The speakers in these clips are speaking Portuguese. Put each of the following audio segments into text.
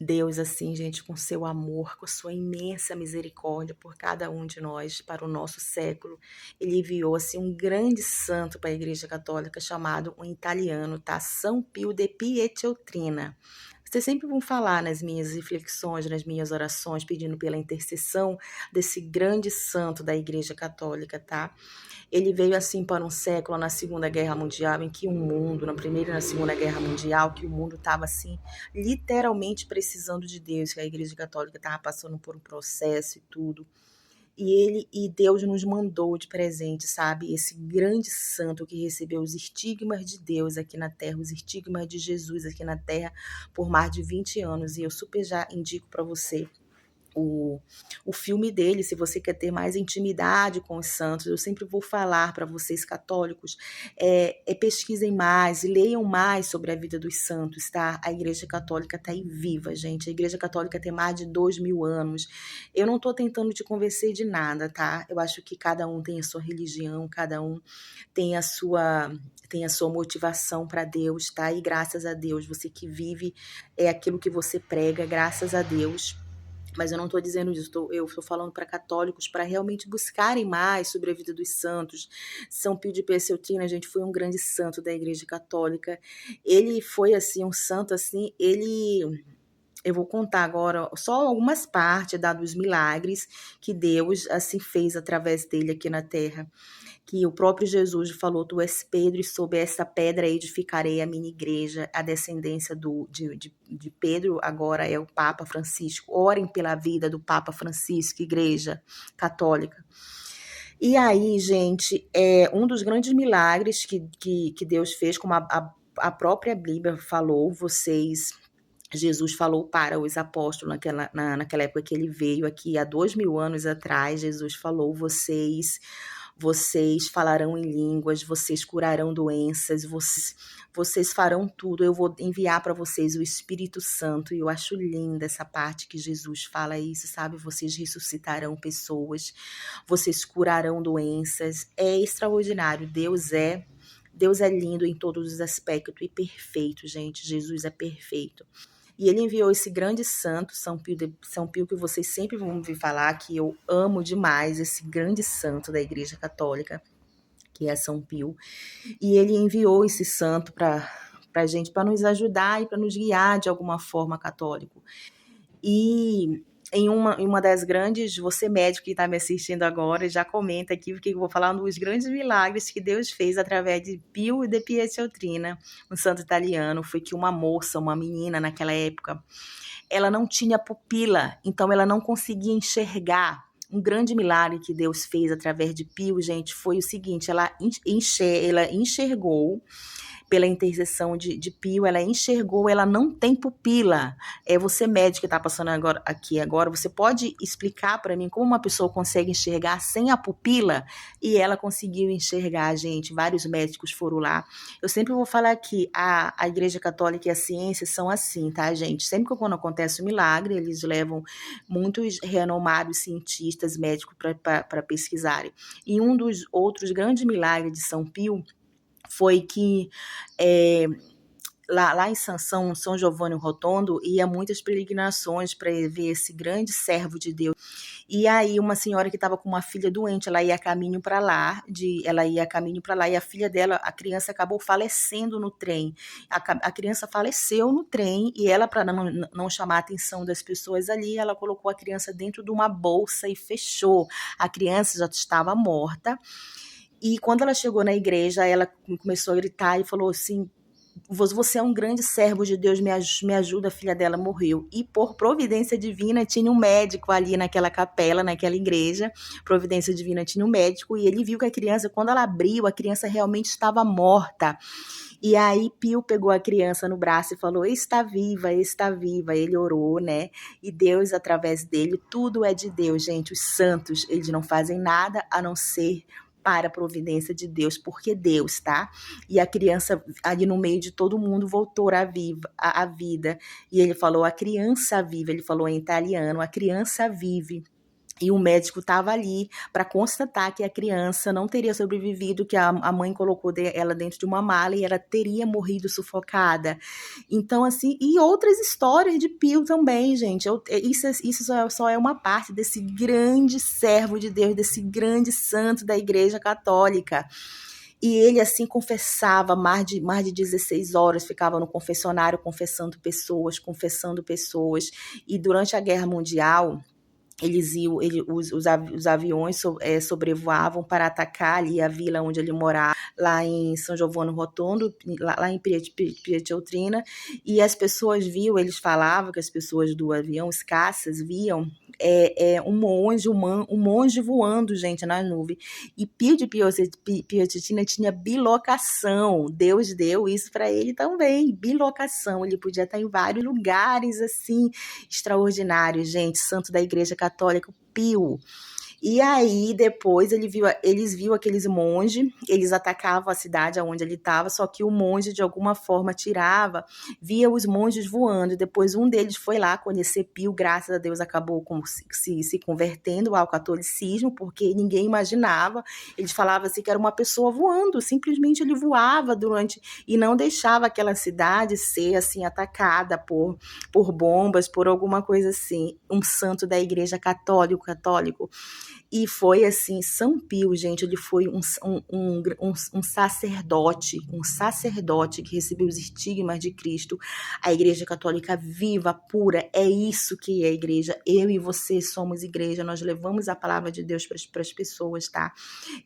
Deus, assim, gente, com seu amor, com sua imensa misericórdia por cada um de nós, para o nosso século, ele enviou, assim, um grande santo para a Igreja Católica, chamado, um italiano, tá? São Pio de Pietrelcina. Vocês sempre vão falar nas minhas reflexões, nas minhas orações, pedindo pela intercessão desse grande santo da Igreja Católica, tá? Ele veio assim para um século na Segunda Guerra Mundial, em que o mundo, na Primeira e na Segunda Guerra Mundial, que o mundo estava assim, literalmente precisando de Deus, que a Igreja Católica estava passando por um processo e tudo. E Deus nos mandou de presente, sabe, esse grande santo que recebeu os estigmas de Deus aqui na terra, os estigmas de Jesus aqui na terra por mais de 20 anos. E eu super já indico para você o, o filme dele, se você quer ter mais intimidade com os santos. Eu sempre vou falar para vocês católicos, pesquisem mais, leiam mais sobre a vida dos santos, tá? A Igreja Católica tá aí viva, gente. A Igreja Católica tem mais de 2000 anos. Eu não tô tentando te convencer de nada, tá? Eu acho que cada um tem a sua religião, cada um tem a sua motivação para Deus, tá? E graças a Deus, você que vive é aquilo que você prega, graças a Deus. Mas eu não estou dizendo isso, eu estou falando para católicos para realmente buscarem mais sobre a vida dos santos. São Pio de Pietrelcina, gente, foi um grande santo da Igreja Católica. Ele foi, assim, um santo, assim, eu vou contar agora só algumas partes dos milagres que Deus, assim, fez através dele aqui na Terra. Que o próprio Jesus falou: tu és Pedro, e sobre essa pedra edificarei a minha igreja. A descendência de Pedro agora é o Papa Francisco. Orem pela vida do Papa Francisco, Igreja Católica. E aí, gente, um dos grandes milagres que Deus fez, como a própria Bíblia falou, Jesus falou para os apóstolos naquela época que ele veio aqui, há 2000 anos atrás. Jesus falou: vocês falarão em línguas, vocês curarão doenças, vocês farão tudo. Eu vou enviar para vocês o Espírito Santo. E eu acho linda essa parte que Jesus fala isso, sabe? Vocês ressuscitarão pessoas, vocês curarão doenças. É extraordinário. Deus é lindo em todos os aspectos e perfeito, gente. Jesus é perfeito. E ele enviou esse grande santo, São Pio, que vocês sempre vão ouvir falar, que eu amo demais, esse grande santo da Igreja Católica, que é São Pio. E ele enviou esse santo para a gente, para nos ajudar e para nos guiar de alguma forma, católico. E em uma das grandes, você médico que está me assistindo agora, já comenta aqui, porque eu vou falar um dos grandes milagres que Deus fez através de Pio de Pietrelcina, um santo italiano. Foi que uma moça, uma menina naquela época, ela não tinha pupila, então ela não conseguia enxergar. Um grande milagre que Deus fez através de Pio, gente, foi o seguinte: ela enxergou pela intercessão de Pio, ela enxergou, ela não tem pupila. Você médico que está passando agora, você pode explicar para mim como uma pessoa consegue enxergar sem a pupila? E ela conseguiu enxergar, gente. Vários médicos foram lá. Eu sempre vou falar que a Igreja Católica e a ciência são assim, tá, gente? Sempre que quando acontece um milagre, eles levam muitos renomados cientistas, médicos para pesquisarem. E um dos outros grandes milagres de São Pio foi que lá em São Giovanni Rotondo ia muitas peregrinações para ver esse grande servo de Deus. E aí uma senhora que estava com uma filha doente, ela ia a caminho para lá, e a filha dela, a criança acabou falecendo no trem. A criança faleceu no trem, e ela, para não chamar a atenção das pessoas ali, ela colocou a criança dentro de uma bolsa e fechou. A criança já estava morta. E quando ela chegou na igreja, ela começou a gritar e falou assim: você é um grande servo de Deus, me ajuda, a filha dela morreu. E por providência divina, tinha um médico ali naquela capela, naquela igreja. Providência divina, tinha um médico, e ele viu que a criança, quando ela abriu, a criança realmente estava morta. E aí Pio pegou a criança no braço e falou: está viva, está viva. Ele orou, né? E Deus, através dele, tudo é de Deus, gente. Os santos, eles não fazem nada a não ser para a providência de Deus, porque Deus, tá? E a criança, ali no meio de todo mundo, voltou à vida. E ele falou: a criança vive. Ele falou em italiano: a criança vive. E o médico estava ali para constatar que a criança não teria sobrevivido, que a mãe colocou ela dentro de uma mala e ela teria morrido sufocada. Então, assim, e outras histórias de Pio também, gente. Isso só é uma parte desse grande servo de Deus, desse grande santo da Igreja Católica. E ele, assim, confessava mais de 16 horas, ficava no confessionário confessando pessoas, confessando pessoas. E durante a Guerra Mundial, os aviões sobrevoavam para atacar ali a vila onde ele morava, lá em São Giovanni Rotondo, lá em Pietrelcina, e as pessoas viam, eles falavam que as pessoas do avião, os caças, viam um monge voando, gente, na nuvem. E Pio de Pietrelcina tinha bilocação. Deus deu isso para ele também, bilocação. Ele podia estar em vários lugares, assim, extraordinários, gente. Santo da Igreja Católica, Pio. E aí, depois, eles viram aqueles monges, eles atacavam a cidade onde ele estava, só que o monge, de alguma forma, via os monges voando. Depois, um deles foi lá conhecer Pio, graças a Deus, acabou se convertendo ao catolicismo, porque ninguém imaginava. Eles falavam assim que era uma pessoa voando, simplesmente ele voava e não deixava aquela cidade ser, assim, atacada por bombas, por alguma coisa assim. Um santo da Igreja católico. E foi assim, São Pio, gente, ele foi um sacerdote que recebeu os estigmas de Cristo. A Igreja Católica viva, pura, é isso que é a igreja. Eu e você somos igreja, nós levamos a palavra de Deus para as pessoas, tá?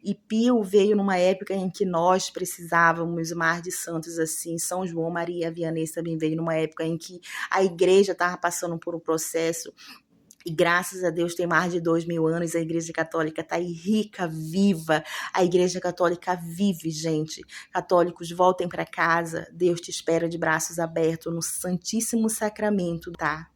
E Pio veio numa época em que nós precisávamos mais de santos assim. São João Maria Vianney também veio numa época em que a igreja estava passando por um processo. E graças a Deus tem mais de 2000 anos, a Igreja Católica está aí rica, viva. A Igreja Católica vive, gente. Católicos, voltem para casa. Deus te espera de braços abertos no Santíssimo Sacramento, tá?